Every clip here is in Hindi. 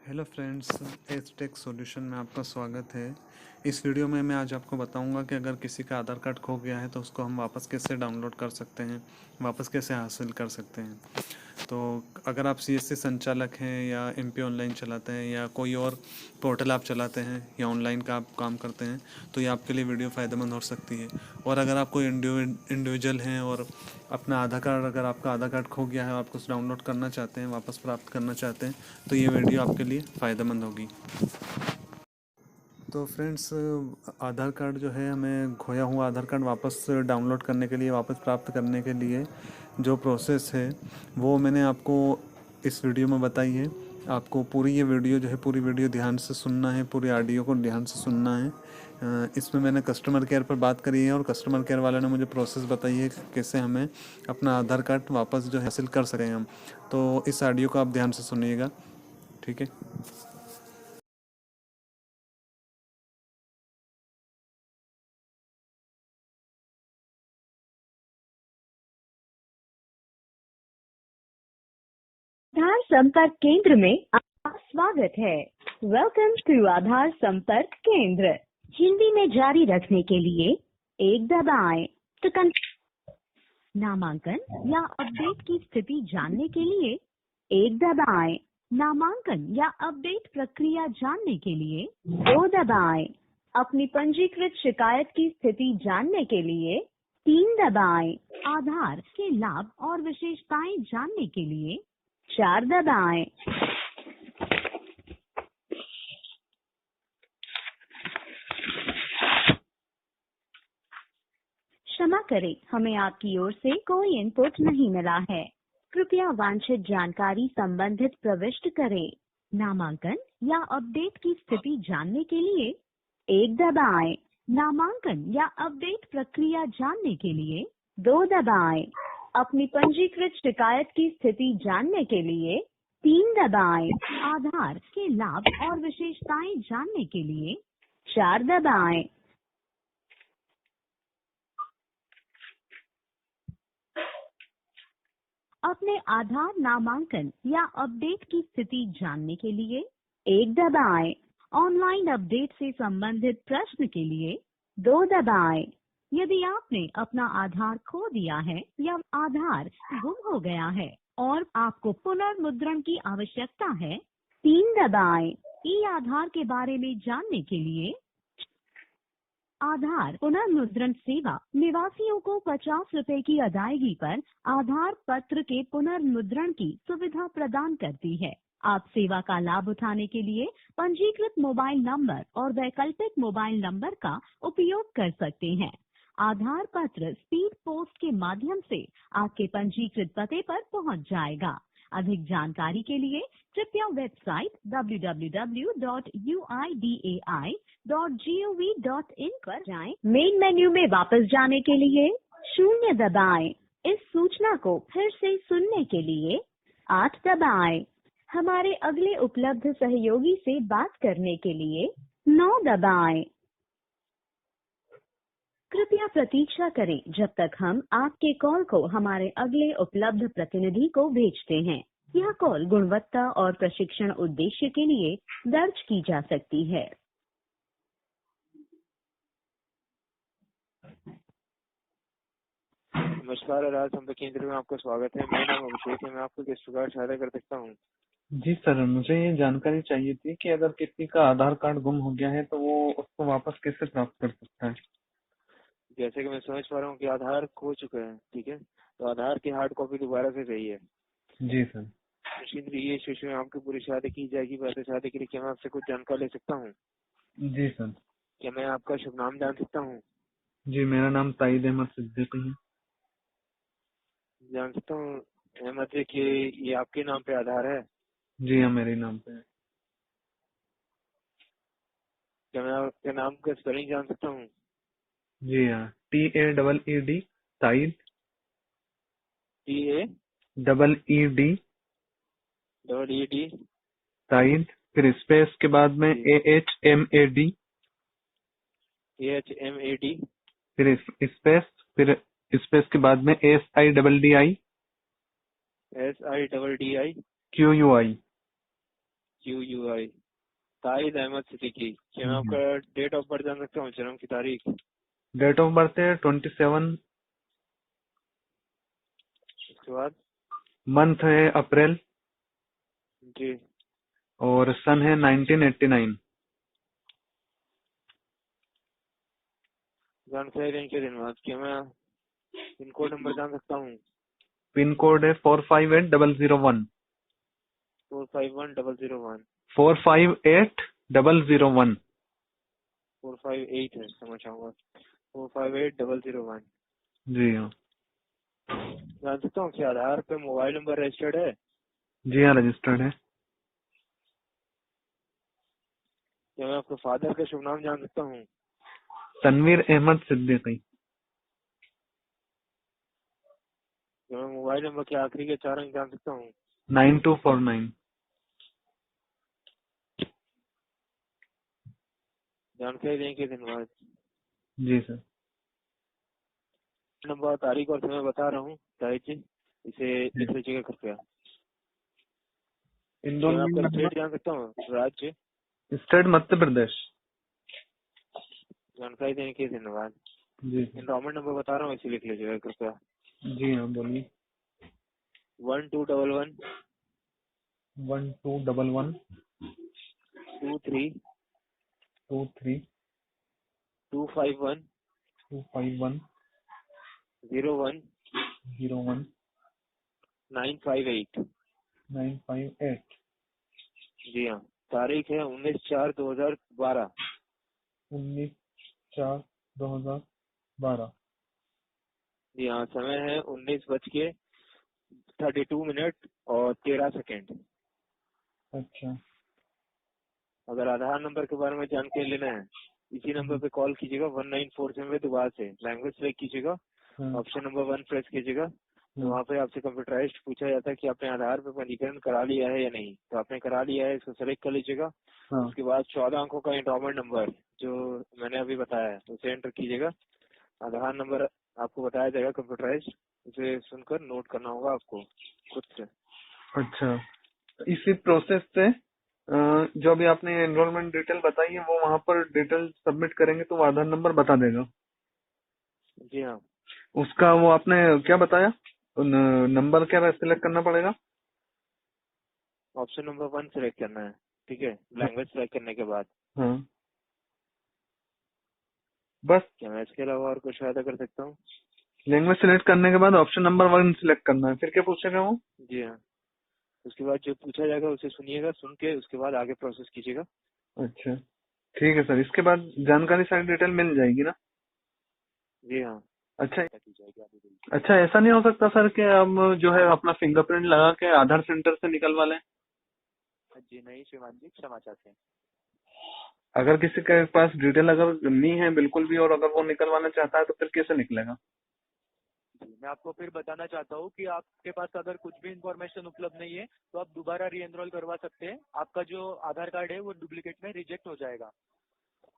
Hello friends, H tech solution में आपका स्वागत है। इस वीडियो में मैं आज आपको बताऊंगा कि अगर किसी का आधार कार्ड खो गया है तो उसको हम वापस कैसे डाउनलोड कर सकते हैं, वापस कैसे हासिल कर सकते हैं। तो अगर आप सीएससी संचालक हैं या एमपी ऑनलाइन चलाते हैं या कोई और पोर्टल आप चलाते हैं या ऑनलाइन का आप काम करते हैं तो ये आपके लिए वीडियो फ़ायदेमंद हो सकती है। और अगर आप कोई इंडिविजुअल हैं और अपना आधार कार्ड, अगर आपका आधार कार्ड खो गया है और आपको उसे डाउनलोड करना चाहते हैं, वापस प्राप्त करना चाहते हैं, तो ये वीडियो आपके लिए फ़ायदेमंद होगी। तो फ्रेंड्स, आधार कार्ड जो है, हमें खोया हुआ आधार कार्ड वापस डाउनलोड करने के लिए, वापस प्राप्त करने के लिए जो प्रोसेस है वो मैंने आपको इस वीडियो में बताई है। आपको पूरी ये वीडियो जो है, पूरी वीडियो ध्यान से सुनना है, पूरी ऑडियो को ध्यान से सुनना है। इसमें मैंने कस्टमर केयर पर बात करी है और कस्टमर केयर वाले ने मुझे प्रोसेस बताई है कि कैसे हमें अपना आधार कार्ड वापस जो है हासिल कर सकें हम। तो इस ऑडियो को आप ध्यान से सुनिएगा, ठीक है। आधार संपर्क केंद्र में आपका स्वागत है। वेलकम टू आधार संपर्क केंद्र। हिंदी में जारी रखने के लिए एक दबाएं। तो नामांकन या अपडेट की स्थिति जानने के लिए एक दबाएं। नामांकन या अपडेट प्रक्रिया जानने के लिए दो दबाएं। अपनी पंजीकृत शिकायत की स्थिति जानने के लिए तीन दबाएं। आधार के लाभ और विशेषताएं जानने के लिए चार दबाएं। क्षमा करें, हमें आपकी ओर से कोई इनपुट नहीं मिला है। कृपया वांछित जानकारी संबंधित प्रविष्ट करें। नामांकन या अपडेट की स्थिति जानने के लिए एक दबाएं। नामांकन या अपडेट प्रक्रिया जानने के लिए दो दबाएं। अपनी पंजीकृत शिकायत की स्थिति जानने के लिए तीन दबाएं। आधार के लाभ और विशेषताएं जानने के लिए चार दबाएं। अपने आधार नामांकन या अपडेट की स्थिति जानने के लिए एक दबाएं। ऑनलाइन अपडेट से संबंधित प्रश्न के लिए दो दबाएं। यदि आपने अपना आधार खो दिया है या आधार गुम हो गया है और आपको पुनर्मुद्रण की आवश्यकता है, तीन दबाएं। ई आधार के बारे में जानने के लिए आधार पुनर्मुद्रण सेवा निवासियों को 50 रुपए की अदायगी पर आधार पत्र के पुनर्मुद्रण की सुविधा प्रदान करती है। आप सेवा का लाभ उठाने के लिए पंजीकृत मोबाइल नंबर और वैकल्पिक मोबाइल नंबर का उपयोग कर सकते हैं। आधार पत्र स्पीड पोस्ट के माध्यम से आपके पंजीकृत पते पर पहुंच जाएगा। अधिक जानकारी के लिए कृपया वेबसाइट www.uidai.gov.in पर जाएं। मेन मेन्यू में वापस जाने के लिए शून्य दबाएं। इस सूचना को फिर से सुनने के लिए 8 दबाएं। हमारे अगले उपलब्ध सहयोगी से बात करने के लिए 9 दबाएं। कृपया प्रतीक्षा करें जब तक हम आपके कॉल को हमारे अगले उपलब्ध प्रतिनिधि को भेजते हैं। यह कॉल गुणवत्ता और प्रशिक्षण उद्देश्य के लिए दर्ज की जा सकती है। नमस्कार, आधार संपर्क केंद्र में आपका स्वागत है। मेरा नाम अभिषेक है। मैं आपको किस प्रकार सहायता कर सकता हूँ? जी सर, मुझे ये जानकारी चाहिए थी कि अगर किसी का आधार कार्ड गुम हो गया है तो वो उसको वापस कैसे प्राप्त कर सकता है। जैसे कि मैं समझ पा रहा हूँ कि आधार खो चुका है, ठीक है, तो आधार की हार्ड कॉपी दोबारा से चाहिए। जी सर। निश्चिंत रहिए, इस विषय में आपकी पूरी सहायता की जाएगी। वैसे सहायता के लिए क्या मैं आपसे कुछ जानकारी ले सकता हूँ? जी सर। क्या मैं आपका शुभ नाम जान सकता हूँ? जी, मेरा नाम ताइद अहमद सिद्दीकी है। जान सकता हूँ अहमद जी कि ये आपके नाम पे आधार है? जी हाँ, मेरे नाम पे है। क्या मैं आपके नाम का स्पेलिंग जान सकता हूँ? जी हाँ, TAEED, ताइद, TAEED, ताइद, फिर स्पेस के बाद में AHMAD, AHMAD, फिर स्पेस, फिर स्पेस के बाद में SIDDI, SIDDI, QUI। QUI। Tahid Ahmad Siddiqui. क्या मैं आपका डेट ऑफ बर्थ जान सकता हूँ, जन्म की तारीख? डेट ऑफ बर्थ है 27, उसके बाद? मंथ है अप्रैल, जी। और सन है 1989। जानकारी देने के धन्यवाद। क्या मैं पिन कोड नंबर जान सकता हूँ? पिन कोड है 458001। 451001। 458001। 458 है, समझ आऊंगा। 458001। जी हाँ। जान सकता हूँ क्या आधार पे मोबाइल नंबर रजिस्टर्ड है? जी हाँ, रजिस्टर्ड है। क्या मैं आपके फादर का शुभ नाम जान सकता हूँ? तनवीर अहमद सिद्दीकी। क्या मैं मोबाइल नंबर के आखिरी के 4 अंक जान सकता हूँ? 9249। जानकारी देने के धन्यवाद। जी सर। नंबर, तारीख और समय बता रहा हूँ ताहिद जी, इसे लिख लीजिएगा कृपया। क्या मैं एनरोलमेंट आपका नंबर, स्टेट जान सकता हूँ, राज्य? स्टेट मध्य प्रदेश। जानकारी देने के धन्यवाद। जी सर। एनरोलमेंट नंबर बता रहा हूँ, इसे लिख लीजिएगा कृपया। जी हाँ, बोलिए। 1211 1211 23 23 251 251 01 01 958। 958। जी हाँ, तारीख है 19/4/2012। 19/4/2012। जी हाँ, समय है 19:32 और 13 सेकेंड। अच्छा। अगर आधार नंबर के बारे में जानकारी लेना है, इसी नंबर पे कॉल कीजिएगा 1947 में दोबारा से। लैंग्वेज सेलेक्ट कीजिएगा, ऑप्शन नंबर 1 प्रेस कीजिएगा, तो वहाँ पे आपसे कंप्यूटराइज्ड पूछा जाता है कि आपने आधार पे पंजीकरण करा लिया है या नहीं। तो आपने करा लिया है, इसको सेलेक्ट कर लीजिएगा। उसके बाद 14 अंकों का एंडोमेंट नंबर जो मैंने अभी बताया है उसे एंटर कीजिएगा। आधार नंबर आपको बताया जाएगा कंप्यूटराइज्ड, उसे सुनकर नोट करना होगा आपको खुद से। अच्छा, इसी प्रोसेस से जो अभी आपने एनरोलमेंट डिटेल बताई है वो वहाँ पर डिटेल सबमिट करेंगे तो वो आधार नंबर बता देगा। जी हाँ, उसका वो आपने क्या बताया, नंबर क्या सिलेक्ट करना पड़ेगा? ऑप्शन नंबर 1 सेलेक्ट करना है, ठीक है, लैंग्वेज सेलेक्ट करने के बाद। हाँ, बस क्या मैं इसके अलावा और कुछ फायदा कर सकता हूँ? लैंग्वेज सिलेक्ट करने के बाद ऑप्शन नंबर 1 सिलेक्ट करना है, फिर क्या पूछेगा वो? जी हाँ, उसके बाद जो पूछा जाएगा उसे सुनिएगा, सुन के उसके बाद आगे प्रोसेस कीजिएगा। अच्छा ठीक है सर, इसके बाद जानकारी सारी डिटेल मिल जाएगी ना? जी हाँ, अच्छा। की जाएगी आगे बिल्कुल। अच्छा, ऐसा नहीं हो सकता सर कि हम जो है अपना फिंगरप्रिंट लगा के आधार सेंटर से निकलवा लें? जी नहीं श्रीमान जी, क्षमा चाहते हैं। अगर किसी के पास डिटेल अगर नहीं है बिल्कुल भी और अगर वो निकलवाना चाहता है तो फिर कैसे निकलेगा? जी, मैं आपको फिर बताना चाहता हूँ कि आपके पास अगर कुछ भी इंफॉर्मेशन उपलब्ध नहीं है तो आप दोबारा री एनरोल करवा सकते हैं। आपका जो आधार कार्ड है वो डुप्लीकेट में रिजेक्ट हो जाएगा।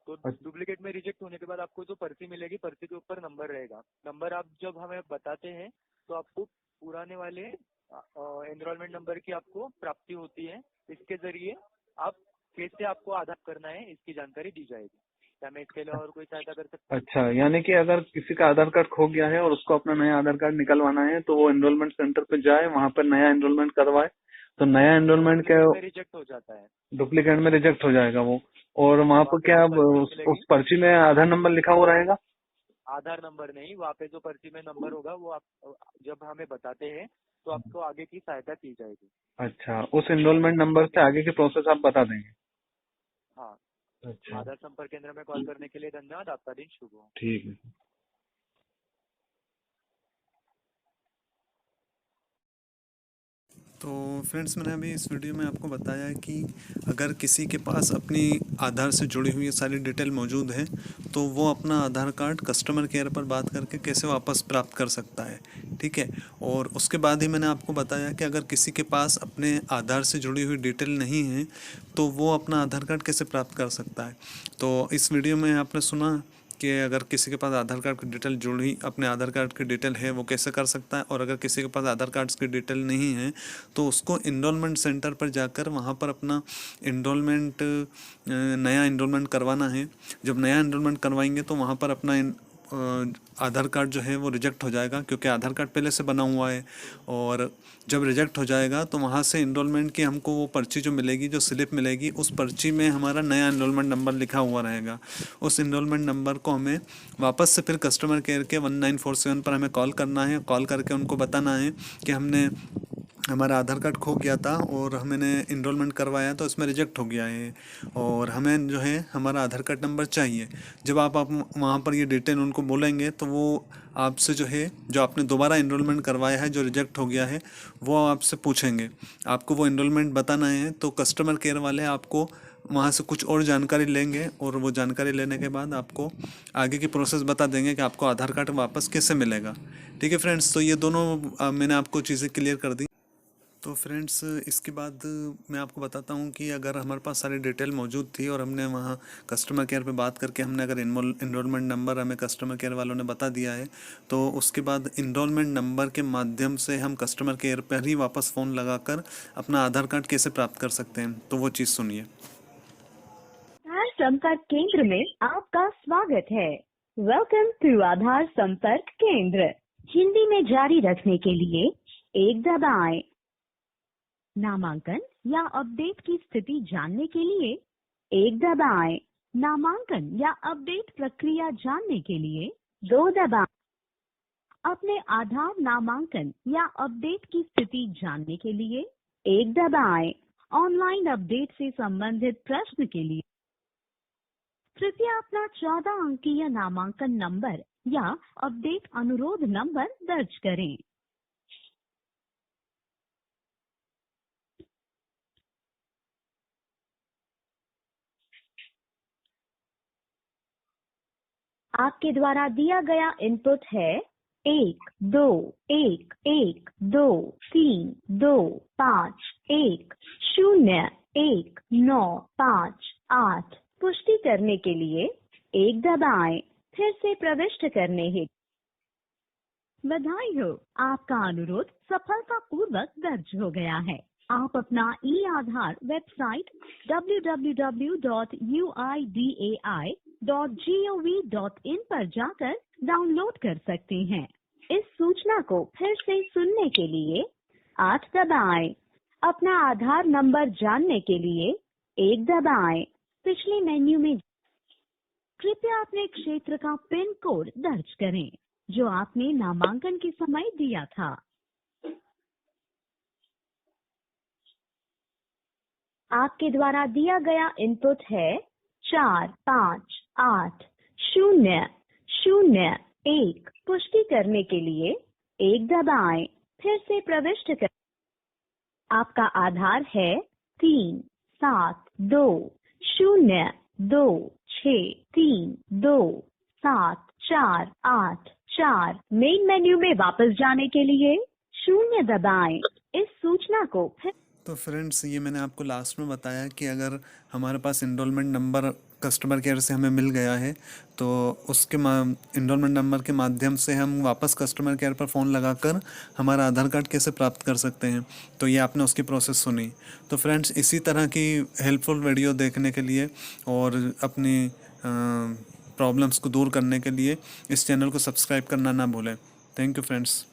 तो डुप्लीकेट में रिजेक्ट होने के बाद आपको जो पर्ची मिलेगी, पर्ची के ऊपर नंबर रहेगा। नंबर आप जब हमें बताते हैं तो आपको पुराने वाले एनरोलमेंट नंबर की आपको प्राप्ति होती है। इसके जरिए आप कैसे आपको आधार करना है इसकी जानकारी दी जाएगी। क्या मैं इसके अलावा और कोई सहायता कर सकता हूँ? अच्छा, यानी कि अगर किसी का आधार कार्ड खो गया है और उसको अपना नया आधार कार्ड निकलवाना है तो वो एनरोलमेंट सेंटर पे जाए, वहाँ पर नया एनरोलमेंट करवाए, तो नया एनरोलमेंट के डुप्लीकेट में रिजेक्ट हो जाता है। डुप्लीकेट में रिजेक्ट हो जाएगा वो। और वहाँ पर क्या उस पर्ची में आधार नंबर लिखा हुआ रहेगा? आधार नंबर नहीं, वहाँ पे जो पर्ची में नंबर होगा वो आप जब हमें बताते हैं तो आपको आगे की सहायता की जाएगी। अच्छा, उस एनरोलमेंट नंबर से आगे की प्रोसेस आप बता देंगे? हाँ, अच्छा आधार संपर्क केंद्र में कॉल करने के लिए धन्यवाद। आपका दिन शुभ हो। ठीक है। तो फ्रेंड्स, मैंने अभी इस वीडियो में आपको बताया है कि अगर किसी के पास अपनी आधार से जुड़ी हुई सारी डिटेल मौजूद है तो वो अपना आधार कार्ड कस्टमर केयर पर बात करके कैसे वापस प्राप्त कर सकता है, ठीक है। और उसके बाद ही मैंने आपको बताया कि अगर किसी के पास अपने आधार से जुड़ी हुई डिटेल नहीं है तो वो अपना आधार कार्ड कैसे प्राप्त कर सकता है। तो इस वीडियो में आपने सुना कि अगर किसी के पास आधार कार्ड की डिटेल जुड़ी अपने आधार कार्ड की डिटेल है वो कैसे कर सकता है, और अगर किसी के पास आधार कार्ड की डिटेल नहीं है तो उसको इनरोलमेंट सेंटर पर जाकर वहाँ पर अपना इनरोलमेंट नया इनरोलमेंट करवाना है। जब नया इनरोलमेंट करवाएंगे तो वहाँ पर अपना आधार कार्ड जो है वो रिजेक्ट हो जाएगा, क्योंकि आधार कार्ड पहले से बना हुआ है। और जब रिजेक्ट हो जाएगा तो वहाँ से इनरोलमेंट की हमको वो पर्ची जो मिलेगी, जो स्लिप मिलेगी, उस पर्ची में हमारा नया इनरोलमेंट नंबर लिखा हुआ रहेगा। उस इनरोलमेंट नंबर को हमें वापस से फिर कस्टमर केयर के 1947 पर हमें कॉल करना है। कॉल करके उनको बताना है कि हमारा आधार कार्ड खो गया था और हमने इनरोलमेंट करवाया तो इसमें रिजेक्ट हो गया है, और हमें जो है हमारा आधार कार्ड नंबर चाहिए। जब आप वहाँ पर ये डिटेल उनको बोलेंगे तो वो आपसे जो है, जो आपने दोबारा इनरोलमेंट करवाया है जो रिजेक्ट हो गया है, वो आपसे पूछेंगे। आपको वो इनरोलमेंट बताना है तो कस्टमर केयर वाले आपको वहाँ से कुछ और जानकारी लेंगे, और वो जानकारी लेने के बाद आपको आगे की प्रोसेस बता देंगे कि आपको आधार कार्ड वापस कैसे मिलेगा। ठीक है फ्रेंड्स, तो ये दोनों मैंने आपको चीज़ें क्लियर कर दी। तो फ्रेंड्स, इसके बाद मैं आपको बताता हूँ कि अगर हमारे पास सारी डिटेल मौजूद थी और हमने वहाँ कस्टमर केयर पे बात करके हमने अगर इनरोलमेंट नंबर हमें कस्टमर केयर वालों ने बता दिया है, तो उसके बाद इनरोलमेंट नंबर के माध्यम से हम कस्टमर केयर पर ही वापस फ़ोन लगाकर अपना आधार कार्ड कैसे प्राप्त कर सकते हैं, तो वो चीज़ सुनिए। आधार संपर्क केंद्र में आपका स्वागत है। वेलकम टू आधार संपर्क केंद्र। हिंदी में जारी रखने के लिए 1 दबाएं। नामांकन या अपडेट की स्थिति जानने के लिए 1 दबाएं। नामांकन या अपडेट प्रक्रिया जानने के लिए 2 दबाएं। अपने आधार नामांकन या अपडेट की स्थिति जानने के लिए 1 दबाएं। ऑनलाइन अपडेट से संबंधित प्रश्न के लिए कृपया अपना 14 अंकीय नामांकन नंबर या अपडेट अनुरोध नंबर दर्ज करें। आपके द्वारा दिया गया इनपुट है 1 2 1 1 2 3 2 5 1 0 1 9 5 8। पुष्टि करने के लिए 1 दबाएं। फिर से प्रविष्ट करने हेतु बधाई हो, आपका अनुरोध सफलतापूर्वक दर्ज हो गया है। आप अपना ई-आधार वेबसाइट www.uidai.gov.in पर जाकर डाउनलोड कर सकते हैं। इस सूचना को फिर से सुनने के लिए 8 दबाएं। अपना आधार नंबर जानने के लिए 1 दबाएं। पिछले मेन्यू में कृपया अपने क्षेत्र का पिन कोड दर्ज करें जो आपने नामांकन के समय दिया था। आपके द्वारा दिया गया इनपुट है 4 5 8 0 0 1। पुष्टि करने के लिए 1 दबाएं। फिर से प्रविष्ट कर। आपका आधार है 3 7 2 0 2 6 3 2 7 4 8 4। मेन मेन्यू में वापस जाने के लिए 0 दबाएं। इस सूचना को फिर तो फ्रेंड्स, ये मैंने आपको लास्ट में बताया कि अगर हमारे पास इनरोलमेंट नंबर कस्टमर केयर से हमें मिल गया है तो उसके इनरोलमेंट नंबर के माध्यम से हम वापस कस्टमर केयर पर फ़ोन लगाकर हमारा आधार कार्ड कैसे प्राप्त कर सकते हैं। तो ये आपने उसकी प्रोसेस सुनी। तो फ्रेंड्स, इसी तरह की हेल्पफुल वीडियो देखने के लिए और अपनी प्रॉब्लम्स को दूर करने के लिए इस चैनल को सब्सक्राइब करना ना भूलें। Thank you friends.